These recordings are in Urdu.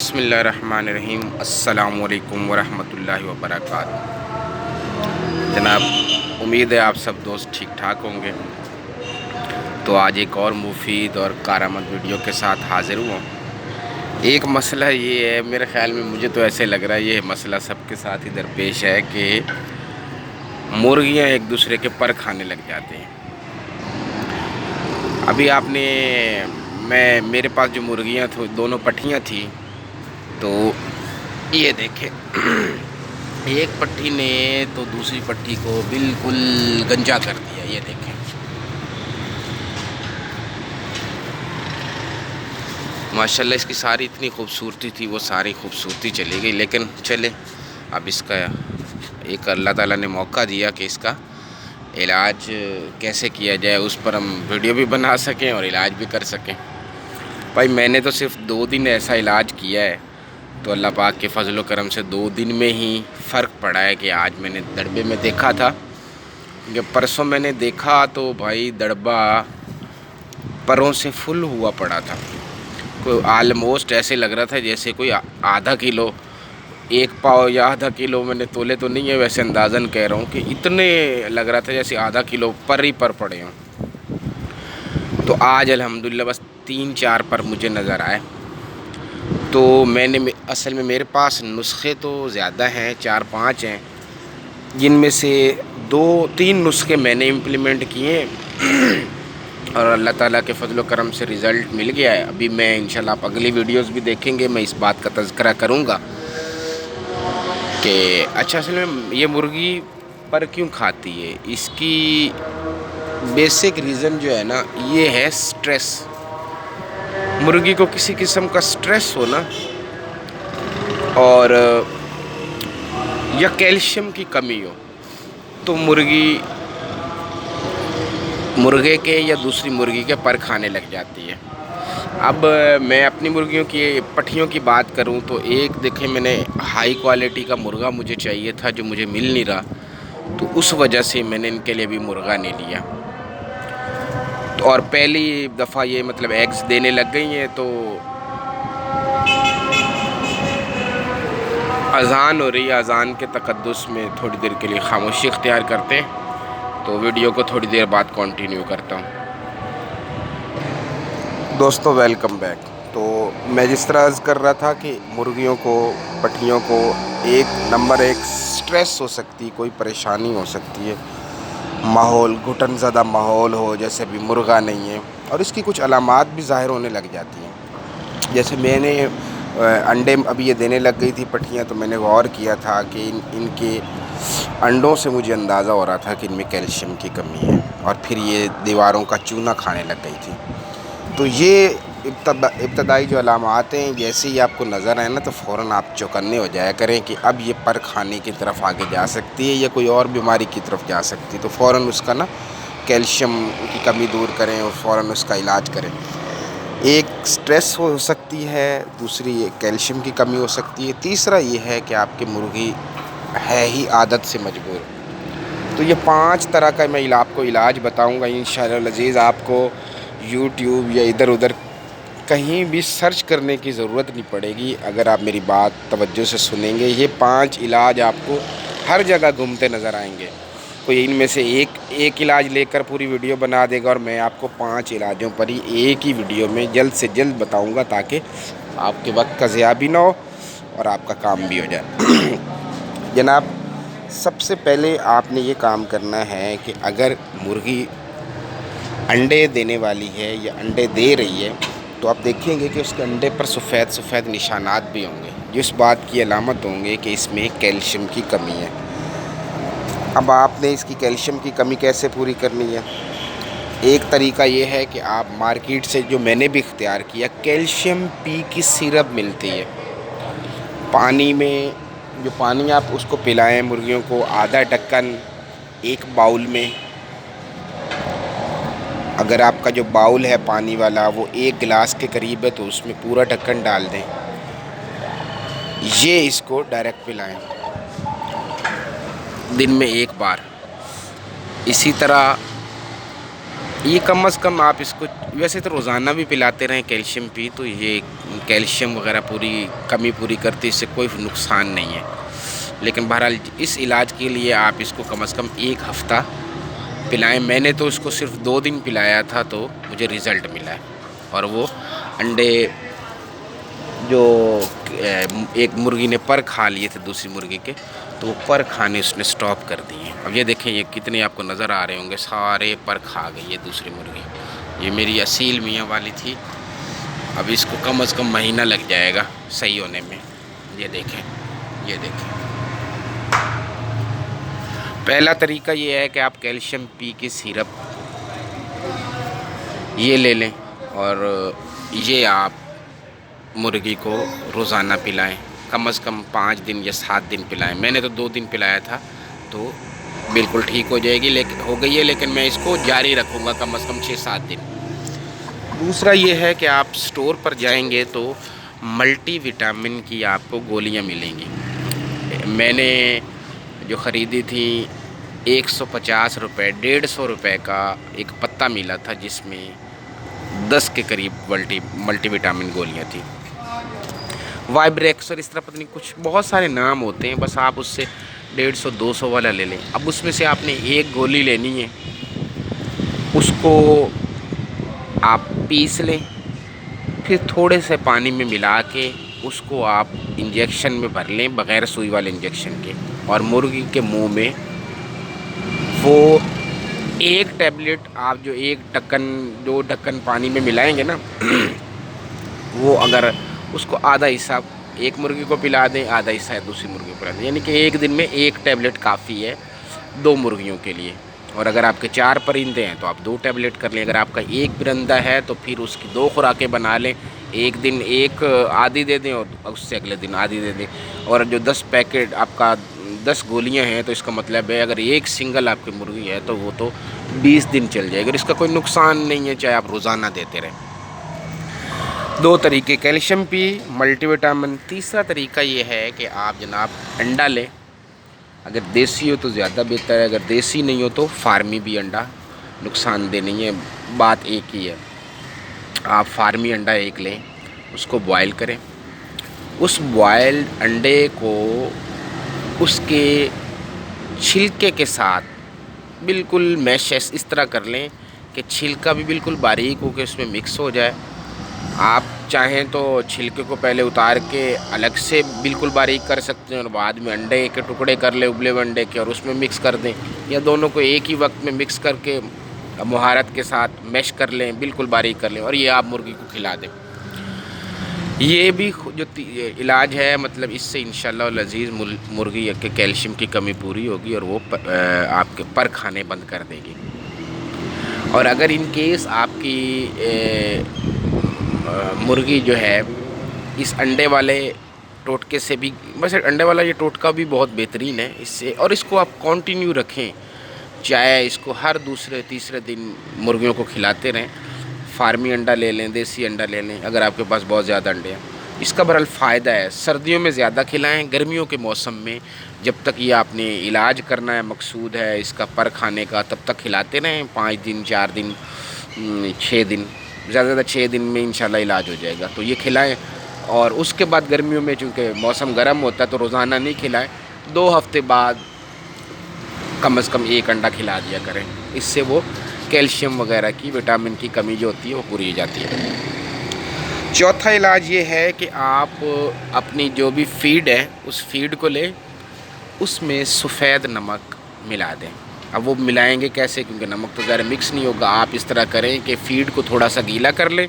بسم اللہ الرحمن الرحیم۔ السلام علیکم ورحمۃ اللہ وبرکاتہ۔ جناب، امید ہے آپ سب دوست ٹھیک ٹھاک ہوں گے۔ تو آج ایک اور مفید اور کارآمد ویڈیو کے ساتھ حاضر ہوں۔ ایک مسئلہ یہ ہے، میرے خیال میں مجھے تو ایسے لگ رہا ہے یہ مسئلہ سب کے ساتھ ہی درپیش ہے کہ مرغیاں ایک دوسرے کے پر کھانے لگ جاتے ہیں۔ ابھی میرے پاس جو مرغیاں تھیں دونوں پٹھیاں تھیں، تو یہ دیکھیں ایک پٹھی نے تو دوسری پٹھی کو بالکل گنجا کر دیا۔ یہ دیکھیں، ماشاءاللہ اس کی ساری اتنی خوبصورتی تھی، وہ ساری خوبصورتی چلی گئی۔ لیکن چلے، اب اس کا ایک اللہ تعالیٰ نے موقع دیا کہ اس کا علاج کیسے کیا جائے، اس پر ہم ویڈیو بھی بنا سکیں اور علاج بھی کر سکیں۔ بھائی میں نے تو صرف 2 دن ایسا علاج کیا ہے، تو اللہ پاک کے فضل و کرم سے 2 دن میں ہی فرق پڑا ہے کہ آج میں نے دڑبے میں دیکھا تھا کہ پرسوں میں نے دیکھا تو بھائی دڑبا پروں سے فل ہوا پڑا تھا۔ کوئی آلموسٹ ایسے لگ رہا تھا جیسے کوئی آدھا کلو، 1 پاؤ یا آدھا کلو، میں نے تولے تو نہیں ہے، ویسے اندازاً کہہ رہا ہوں کہ اتنے لگ رہا تھا جیسے آدھا کلو پر ہی پر پڑے ہوں۔ تو آج الحمدللہ بس 3-4 پر مجھے نظر آئے۔ تو اصل میں میرے پاس نسخے تو زیادہ ہیں، 4-5 ہیں، جن میں سے 2-3 نسخے میں نے امپلیمنٹ کیے اور اللہ تعالیٰ کے فضل و کرم سے رزلٹ مل گیا ہے۔ ابھی میں انشاءاللہ آپ اگلی ویڈیوز بھی دیکھیں گے، میں اس بات کا تذکرہ کروں گا کہ اچھا اصل میں یہ مرغی پر کیوں کھاتی ہے۔ اس کی بیسک ریزن جو ہے نا، یہ ہے سٹریس۔ مرغی کو کسی قسم کا سٹریس ہونا اور یا کیلشیم کی کمی ہو تو مرغے کے یا دوسری مرغی کے پر کھانے لگ جاتی ہے۔ اب میں اپنی مرغیوں کی پٹھیوں کی بات کروں تو ایک دیکھیں، میں نے ہائی کوالٹی کا مرغا مجھے چاہیے تھا جو مجھے مل نہیں رہا، تو اس وجہ سے میں نے ان کے لیے بھی مرغا نہیں لیا۔ اور پہلی دفعہ یہ مطلب ایگز دینے لگ گئی ہیں، تو اذان ہو رہی ہے، اذان کے تقدس میں تھوڑی دیر کے لیے خاموشی اختیار کرتے ہیں، تو ویڈیو کو تھوڑی دیر بعد کنٹینیو کرتا ہوں۔ دوستو ویلکم بیک۔ تو میں جس طرح عرض کر رہا تھا کہ مرغیوں کو، پٹھیوں کو نمبر 1 سٹریس ہو سکتی، کوئی پریشانی ہو سکتی ہے، ماحول گھٹن زدہ ماحول ہو، جیسے ابھی مرغا نہیں ہے، اور اس کی کچھ علامات بھی ظاہر ہونے لگ جاتی ہیں۔ جیسے میں نے انڈے ابھی یہ دینے لگ گئی تھی پٹھیاں، تو میں نے غور کیا تھا کہ ان کے انڈوں سے مجھے اندازہ ہو رہا تھا کہ ان میں کیلشیم کی کمی ہے، اور پھر یہ دیواروں کا چونا کھانے لگ گئی تھی۔ تو یہ ابتدائی جو علامات ہیں، جیسے ہی آپ کو نظر آئے نا، تو فوراً آپ چوکنے ہو جایا کریں کہ اب یہ پر کھانے کی طرف آگے جا سکتی ہے یا کوئی اور بیماری کی طرف جا سکتی ہے، تو فوراً اس کا کیلشیم کی کمی دور کریں اور فوراً اس کا علاج کریں۔ ایک سٹریس ہو سکتی ہے، دوسری کیلشیم کی کمی ہو سکتی ہے، تیسرا یہ ہے کہ آپ کی مرغی ہے ہی عادت سے مجبور۔ تو یہ 5 طرح کا میں آپ کو علاج بتاؤں گا انشاءاللہ العزیز۔ آپ کو یوٹیوب یا ادھر ادھر کہیں بھی سرچ کرنے کی ضرورت نہیں پڑے گی، اگر آپ میری بات توجہ سے سنیں گے۔ یہ 5 علاج آپ کو ہر جگہ گھومتے نظر آئیں گے۔ کوئی ان میں سے ایک علاج لے کر پوری ویڈیو بنا دے گا، اور میں آپ کو 5 علاجوں پر ہی ایک ہی ویڈیو میں جلد سے جلد بتاؤں گا، تاکہ آپ کے وقت کا ضیاع بھی نہ ہو اور آپ کا کام بھی ہو جائے۔ جناب، سب سے پہلے آپ نے یہ کام کرنا ہے کہ اگر مرغی انڈے دینے والی ہے یا انڈے دے رہی ہے، تو آپ دیکھیں گے کہ اس کے انڈے پر سفید سفید نشانات بھی ہوں گے، جو اس بات کی علامت ہوں گے کہ اس میں کیلشیم کی کمی ہے۔ اب آپ نے اس کی کیلشیم کی کمی کیسے پوری کرنی ہے؟ ایک طریقہ یہ ہے کہ آپ مارکیٹ سے، جو میں نے بھی اختیار کیا، کیلشیم پی کی سیرپ ملتی ہے پانی میں، جو پانی آپ اس کو پلائیں مرغیوں کو، آدھا ڈھکن ایک باؤل میں، اگر آپ کا جو باؤل ہے پانی والا وہ 1 گلاس کے قریب ہے، تو اس میں پورا ڈھکن ڈال دیں، یہ اس کو ڈائریکٹ پلائیں دن میں 1 بار۔ اسی طرح یہ کم از کم آپ اس کو ویسے تو روزانہ بھی پلاتے رہیں کیلشیم پی، تو یہ کیلشیم وغیرہ کمی پوری کرتی، اس سے کوئی نقصان نہیں ہے. لیکن بہرحال اس علاج کے لیے آپ اس کو کم از کم 1 ہفتہ پلائیں. میں نے تو اس کو صرف 2 دن پلایا تھا تو مجھے رزلٹ ملا ہے. اور وہ انڈے جو ایک مرغی نے پر کھا لیے تھے دوسری مرغی کے، تو وہ پر کھانے اس نے سٹاپ کر دیے. اب یہ دیکھیں یہ کتنے آپ کو نظر آ رہے ہوں گے، سارے پر کھا گئی ہے دوسری مرغی. یہ میری اصیل میاں والی تھی. اب اس کو کم از کم مہینہ لگ جائے گا صحیح ہونے میں. یہ دیکھیں، یہ دیکھیں. پہلا طریقہ یہ ہے کہ آپ کیلشیم پی کی سیرپ یہ لے لیں اور یہ آپ مرغی کو روزانہ پلائیں. کم از کم 5 دن یا 7 دن پلائیں. میں نے تو 2 دن پلایا تھا تو بالکل ٹھیک ہو جائے گی، ہو گئی ہے. لیکن میں اس کو جاری رکھوں گا کم از کم 6-7 دن. دوسرا یہ ہے کہ آپ سٹور پر جائیں گے تو ملٹی وٹامن کی آپ کو گولیاں ملیں گی. میں نے جو خریدی تھی 150 روپے، 150 روپے کا ایک پتہ ملا تھا جس میں 10 کے قریب ملٹی وٹامن گولیاں تھیں. وائبریکس اور اس طرح پتہ نہیں کچھ بہت سارے نام ہوتے ہیں. بس آپ اس سے 150-200 والا لے لیں. اب اس میں سے آپ نے ایک گولی لینی ہے، اس کو آپ پیس لیں، پھر تھوڑے سے پانی میں ملا کے اس کو آپ انجیکشن میں بھر لیں بغیر سوئی والے انجیکشن کے، اور مرغی کے منہ میں وہ ایک ٹیبلٹ آپ جو دو ڈھکن پانی میں ملائیں گے نا، وہ اگر اس کو آدھا حصہ ایک مرغی کو پلا دیں، آدھا حصہ دوسری مرغی کو پلا دیں. یعنی کہ ایک دن میں 1 ٹیبلٹ کافی ہے 2 مرغیوں کے لیے. اور اگر آپ کے 4 پرندے ہیں تو آپ 2 ٹیبلٹ کر لیں. اگر آپ کا 1 پرندہ ہے تو پھر اس کی 2 خوراکیں بنا لیں. ایک دن ایک آدھی دے دیں اور اس سے اگلے دن آدھی دے دیں. اور جو 10 پیکٹ آپ کا 10 گولیاں ہیں تو اس کا مطلب ہے اگر ایک سنگل آپ کی مرغی ہے تو وہ تو 20 دن چل جائے گا. اس کا کوئی نقصان نہیں ہے چاہے آپ روزانہ دیتے رہیں. 2 طریقے کیلشیم پی، ملٹی وٹامن. تیسرا طریقہ یہ ہے کہ آپ جناب انڈا لیں. اگر دیسی ہو تو زیادہ بہتر ہے، اگر دیسی نہیں ہو تو فارمی بھی انڈا نقصان دہ نہیں ہے. بات ایک ہی ہے. آپ فارمی انڈا ایک لیں، اس کو بوائل کریں. اس بوائلڈ انڈے کو اس کے چھلکے کے ساتھ بالکل میش اس طرح کر لیں کہ چھلکا بھی بالکل باریک ہو کے اس میں مکس ہو جائے. آپ چاہیں تو چھلکے کو پہلے اتار کے الگ سے بالکل باریک کر سکتے ہیں اور بعد میں انڈے کے ٹکڑے کر لیں ابلے ہوئے انڈے کے اور اس میں مکس کر دیں، یا دونوں کو ایک ہی وقت میں مکس کر کے مہارت کے ساتھ میش کر لیں، بالکل باریک کر لیں اور یہ آپ مرغی کو کھلا دیں. یہ بھی جو علاج ہے مطلب اس سے انشاءاللہ العزیز مرغی کے کیلشیم کی کمی پوری ہوگی اور وہ آپ کے پر کھانے بند کر دے گی. اور اگر ان کیس آپ کی مرغی جو ہے اس انڈے والے ٹوٹکے سے بھی، بس انڈے والا یہ ٹوٹکا بھی بہت بہترین ہے اس سے، اور اس کو آپ کنٹینیو رکھیں، چاہے اس کو ہر دوسرے تیسرے دن مرغیوں کو کھلاتے رہیں. فارمی انڈا لے لیں، دیسی انڈا لے لیں اگر آپ کے پاس بہت زیادہ انڈے ہیں. اس کا بہرحال فائدہ ہے. سردیوں میں زیادہ کھلائیں، گرمیوں کے موسم میں جب تک یہ آپ نے علاج کرنا ہے، مقصود ہے اس کا پر کھانے کا، تب تک کھلاتے رہیں. 5 دن 4 دن 6 دن، زیادہ زیادہ 6 دن میں انشاءاللہ علاج ہو جائے گا. تو یہ کھلائیں. اور اس کے بعد گرمیوں میں چونکہ موسم گرم ہوتا ہے تو روزانہ نہیں کھلائیں، 2 ہفتے بعد کم از کم 1 انڈا کھلا دیا کریں. اس سے وہ کیلشیم وغیرہ کی وٹامن کی کمی جو ہوتی ہے وہ پوری ہو جاتی ہے. چوتھا علاج یہ ہے کہ آپ اپنی جو بھی فیڈ ہے اس فیڈ کو لیں، اس میں سفید نمک ملا دیں. اب وہ ملائیں گے کیسے، کیونکہ نمک تو ظاہر مکس نہیں ہوگا. آپ اس طرح کریں کہ فیڈ کو تھوڑا سا گیلا کر لیں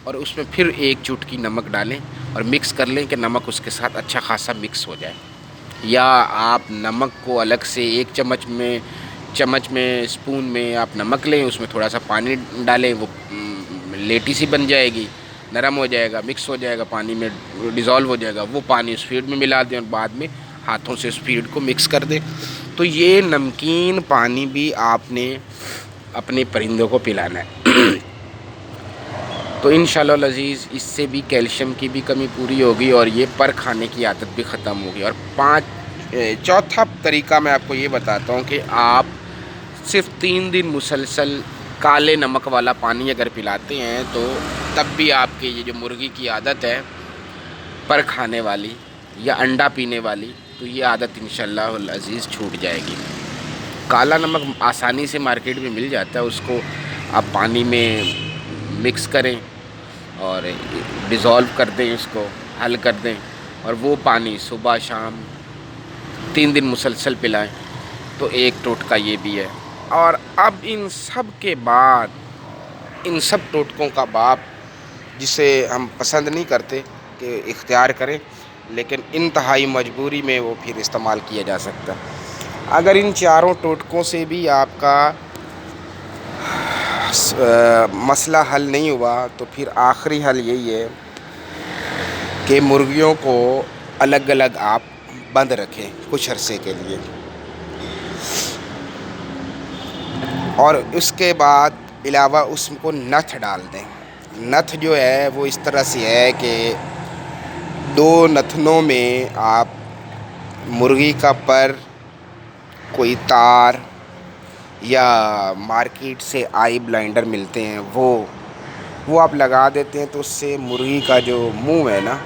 اور اس میں پھر 1 چٹکی نمک ڈالیں اور مکس کر لیں کہ نمک اس کے ساتھ اچھا خاصا مکس ہو جائے. یا آپ نمک کو الگ سے 1 چمچ میں اسپون میں آپ نمک لیں، اس میں تھوڑا سا پانی ڈالیں، وہ لیٹی سی بن جائے گی، نرم ہو جائے گا، مکس ہو جائے گا، پانی میں ڈیزالو ہو جائے گا. وہ پانی اس فیڈ میں ملا دیں اور بعد میں ہاتھوں سے اس فیڈ کو مکس کر دیں. تو یہ نمکین پانی بھی آپ نے اپنے پرندوں کو پلانا ہے. تو انشاءاللہ العزیز اس سے بھی کیلشیم کی بھی کمی پوری ہوگی اور یہ پر کھانے کی عادت بھی ختم ہوگی. اور چوتھا طریقہ میں آپ کو یہ بتاتا ہوں کہ آپ صرف 3 دن مسلسل کالے نمک والا پانی اگر پلاتے ہیں تو تب بھی آپ کی یہ جو مرغی کی عادت ہے پر کھانے والی یا انڈا پینے والی، تو یہ عادت انشاءاللہ العزیز چھوٹ جائے گی۔ کالا نمک آسانی سے مارکیٹ میں مل جاتا ہے، اس کو آپ پانی میں مکس کریں اور ڈیزولو کر دیں، اس کو حل کر دیں، اور وہ پانی صبح شام 3 دن مسلسل پلائیں، تو ایک ٹوٹکا یہ بھی ہے۔ اور اب ان سب کے بعد، ان سب ٹوٹکوں کا باپ جسے ہم پسند نہیں کرتے کہ اختیار کریں، لیکن انتہائی مجبوری میں وہ پھر استعمال کیا جا سکتا ہے۔ اگر ان چاروں ٹوٹکوں سے بھی آپ کا مسئلہ حل نہیں ہوا تو پھر آخری حل یہی ہے کہ مرغیوں کو الگ الگ آپ بند رکھیں کچھ عرصے کے لیے، اور اس کے بعد علاوہ اس کو نتھ ڈال دیں۔ نتھ جو ہے وہ اس طرح سے ہے کہ 2 نتنوں میں آپ مرغی کا پر، کوئی تار یا مارکیٹ سے آئی بلائنڈر ملتے ہیں وہ آپ لگا دیتے ہیں، تو اس سے مرغی کا جو منہ ہے نا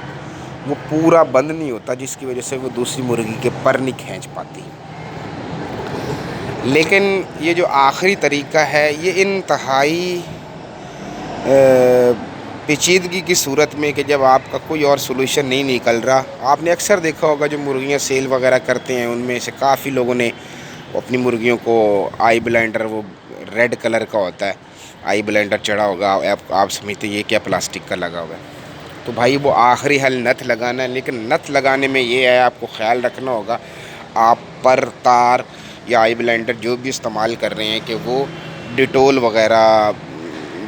وہ پورا بند نہیں ہوتا، جس کی وجہ سے وہ دوسری مرغی کے پر نہیں کھینچ پاتی۔ لیکن یہ جو آخری طریقہ ہے یہ انتہائی پیچیدگی کی صورت میں، کہ جب آپ کا کوئی اور سولوشن نہیں نکل رہا۔ آپ نے اکثر دیکھا ہوگا جو مرغیاں سیل وغیرہ کرتے ہیں ان میں سے کافی لوگوں نے اپنی مرغیوں کو آئی بلائنڈر، وہ ریڈ کلر کا ہوتا ہے آئی بلائنڈر چڑھا ہوگا، آپ سمجھتے یہ کیا پلاسٹک کا لگا ہوا ہے، تو بھائی وہ آخری حل نتھ لگانا ہے۔ لیکن نتھ لگانے میں یہ ہے، آپ کو خیال رکھنا ہوگا آپ پر، تار یا آئی بلائنڈر جو بھی استعمال کر رہے ہیں کہ وہ ڈیٹول وغیرہ،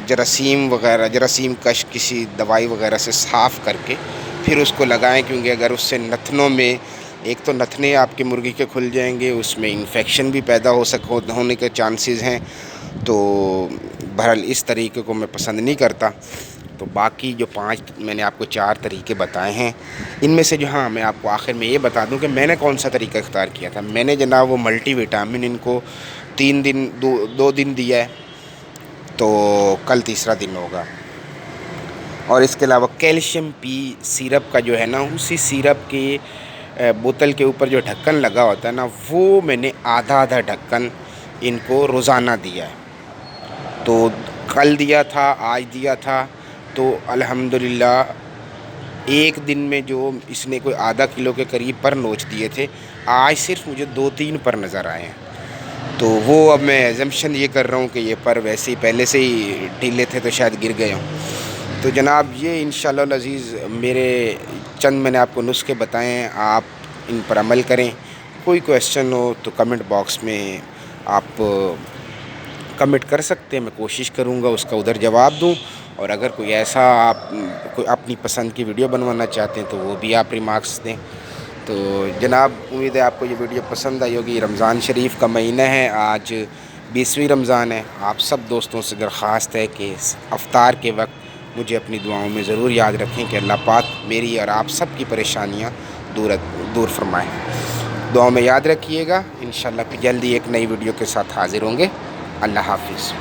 جراثیم کش کسی دوائی وغیرہ سے صاف کر کے پھر اس کو لگائیں، کیونکہ اگر اس سے نتنوں میں ایک تو نتنے آپ کی مرغی کے کھل جائیں گے، اس میں انفیکشن بھی پیدا ہونے کے چانسز ہیں۔ تو بہرحال اس طریقے کو میں پسند نہیں کرتا۔ تو باقی جو 5 میں نے آپ کو 4 طریقے بتائے ہیں، ان میں سے جو میں آپ کو آخر میں یہ بتا دوں کہ میں نے کون سا طریقہ اختیار کیا تھا۔ میں نے جناب وہ ملٹی وٹامن ان کو 2 دن دیا ہے، تو کل تیسرا دن ہوگا۔ اور اس کے علاوہ کیلشیم پی سیرپ کا جو ہے نا، اسی سیرپ کے بوتل کے اوپر جو ڈھکن لگا ہوتا ہے نا، وہ میں نے آدھا ڈھکن ان کو روزانہ دیا ہے۔ تو کل دیا تھا، آج دیا تھا، تو الحمدللہ ایک دن میں جو اس نے کوئی آدھا کلو کے قریب پر نوچ دیے تھے، آج صرف مجھے 2-3 پر نظر آئے ہیں۔ تو وہ اب میں ایزمپشن یہ کر رہا ہوں کہ یہ پر ویسے ہی پہلے سے ہی ڈھیلے تھے تو شاید گر گئے ہوں۔ تو جناب یہ انشاءاللہ العزیز میرے چند میں نے آپ کو نسخے بتائے ہیں، آپ ان پر عمل کریں۔ کوئی کویسچن ہو تو کمنٹ باکس میں آپ کمنٹ کر سکتے ہیں، میں کوشش کروں گا اس کا ادھر جواب دوں۔ اور اگر کوئی ایسا آپ کوئی اپنی پسند کی ویڈیو بنوانا چاہتے ہیں تو وہ بھی آپ ریمارکس دیں۔ تو جناب امید ہے آپ کو یہ ویڈیو پسند آئی ہوگی۔ رمضان شریف کا مہینہ ہے، آج 20ویں رمضان ہے۔ آپ سب دوستوں سے درخواست ہے کہ افطار کے وقت مجھے اپنی دعاؤں میں ضرور یاد رکھیں کہ اللہ پاک میری اور آپ سب کی پریشانیاں دور فرمائیں۔ دعاؤں میں یاد رکھیے گا۔ انشاءاللہ پھر جلدی ایک نئی ویڈیو کے ساتھ حاضر ہوں گے۔ اللہ حافظ۔